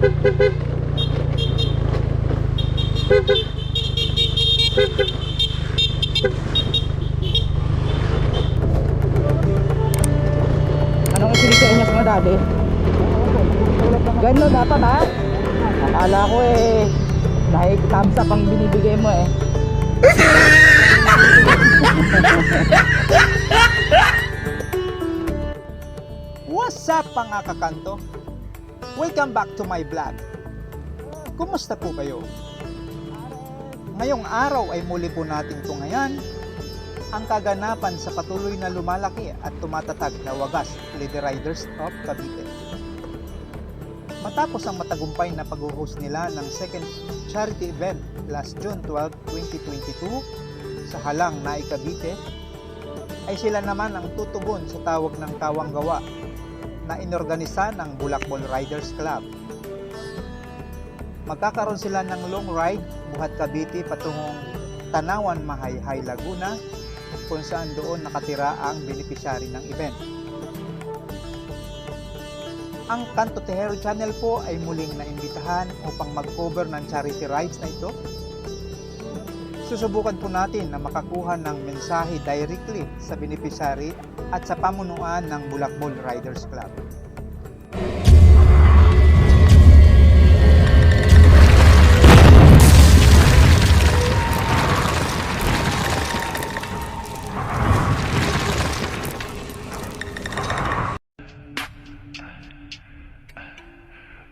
Anong isinisenyas mo dati? Ganun dapat ha? Akala ko dahil thumbs up ang binibigay mo What's up mga kakanto? Welcome back to my vlog. Kumusta po kayo? Ngayong araw ay muli po nating tungayan ang kaganapan sa patuloy na lumalaki at tumatatag na wagas Lady Riders of Cavite. Matapos ang matagumpay na pag-host nila ng second charity event last June 12, 2022 sa Halang, Naay, Cavite, ay sila naman ang tutugon sa tawag ng Kawang Gawa na inorganisa ng Bulakbol Riders Club. Magkakaroon sila ng long ride buhat Cavite patungong Tanawan, Mahayhay, Laguna, kung saan doon nakatira ang beneficiary ng event. Ang Kanto Tejero Channel po ay muling naimbitahan upang mag-cover ng charity rides na ito. Susubukan po natin na makakuha ng mensahe directly sa beneficiary at sa pamunuan ng Bulakbol Riders Club.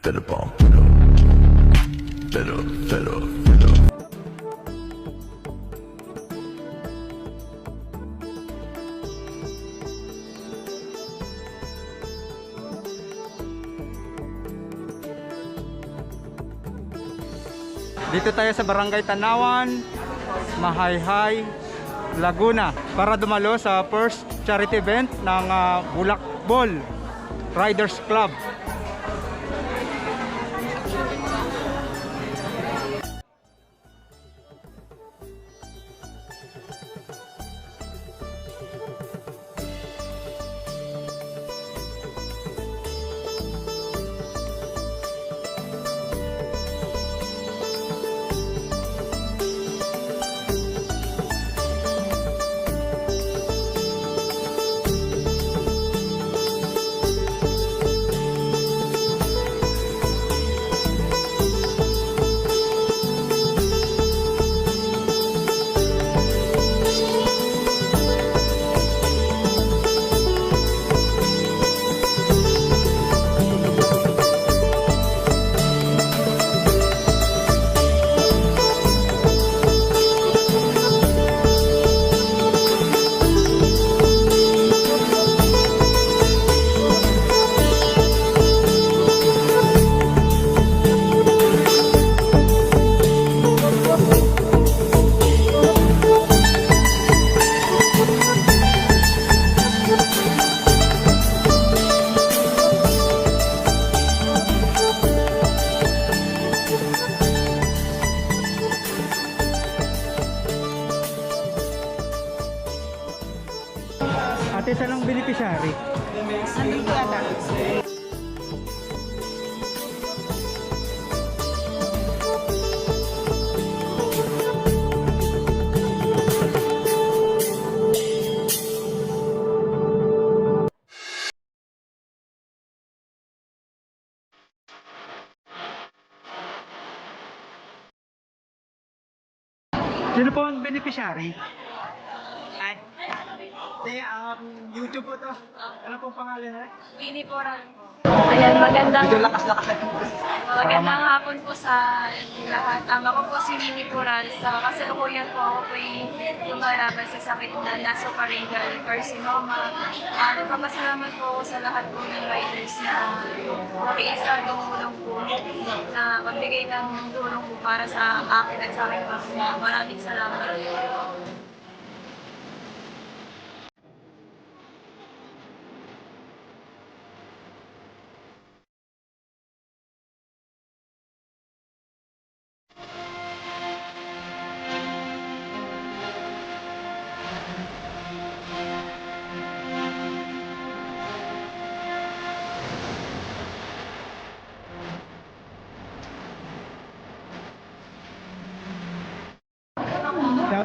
Better bomb, better. Dito tayo sa Barangay Tanawan, Mahayhay, Laguna para dumalo sa first charity event ng Bulakbol Riders Club. Ate, saan ang beneficiary? Andito ata. Sino po ang beneficiary? Ay, YouTube po to. Ano pong pangalan na? Pini po rin po. Ayan, magandang hapon po sa lahat. Ako po si Mini Pural. Sa kasalukuyan po ako po lumalaban sa sakit na nasopharyngeal carcinoma. Nagpapasalamat po ako sa lahat po ng riders na nakiisa tumulong po na magbigay ng tulong po para sa akin at sa aking pamilya. Maraming salamat.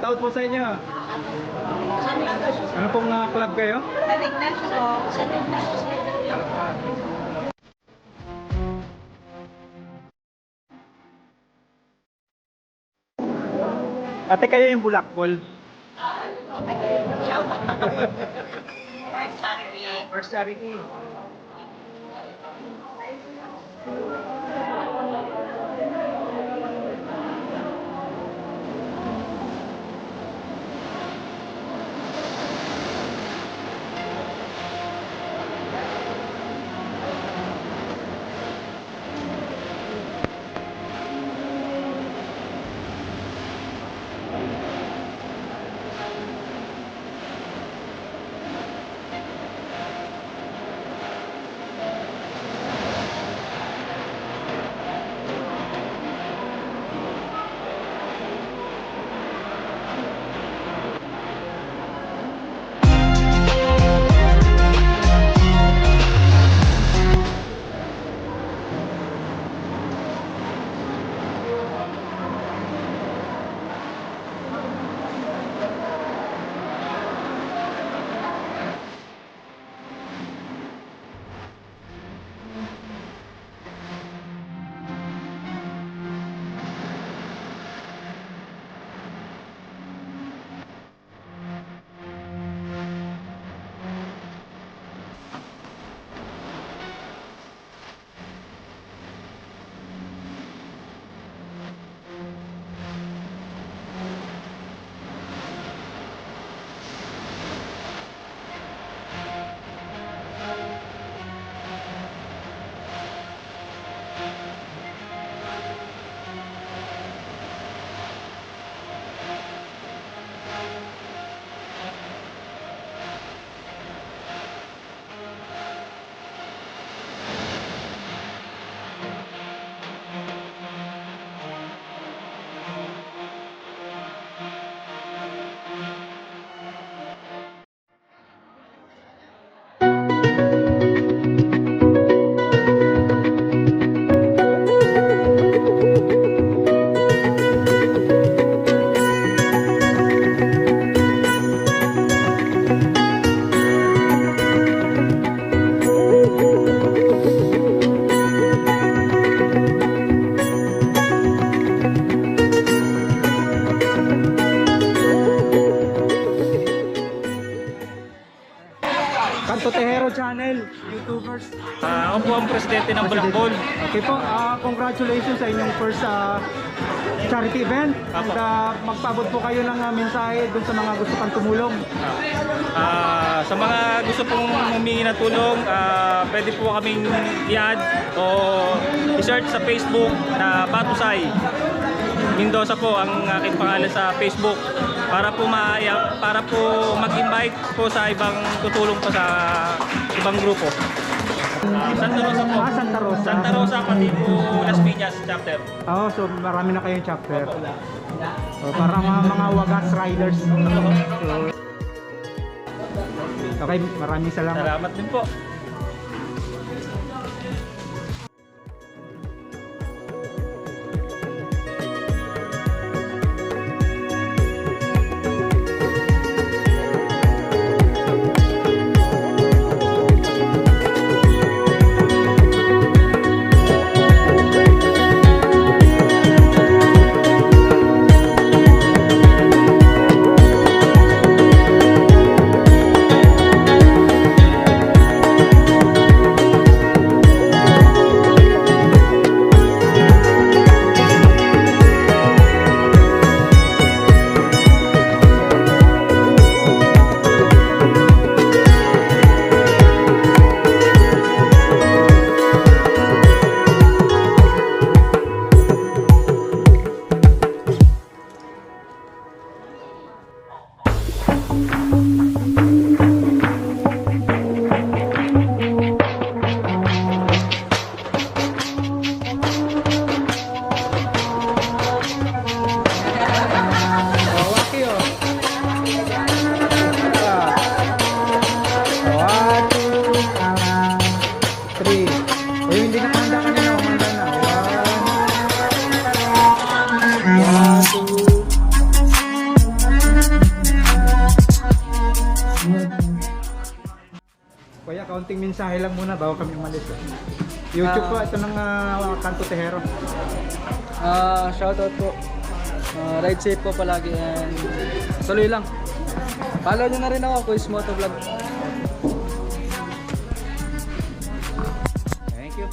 Shoutout po sa inyo. Ano pong club kayo? Ate, kayo yung bulakbol. First charity. Kanto Tejero Channel, YouTubers. Ako po ang presidente ng Bulakbol. Okay po, congratulations sa inyong first charity event. And magpaabot po kayo ng mensahe dun sa mga gusto pang tumulong. Sa mga gusto pong humingi ng tulong, pwede po kaming i-add o i-search sa Facebook na Batusay Mendoza po ang aking pangalan sa Facebook para po mag-invite po sa ibang tutulong pa sa ibang grupo. Santa Rosa po. Santa Rosa. Santa Rosa pati po Las Piñas chapter. Oh, so marami na kayong chapter. So, para mga wagas riders. So, okay, maraming salamat. Salamat din po. konting mensahe lang muna bago kami umalis. YouTube po, ito ng Kanto Tejero. Shoutout po. Ride safe po palagi and tuloy lang. Follow nyo na rin ako, Kuis Motovlog. Thank you.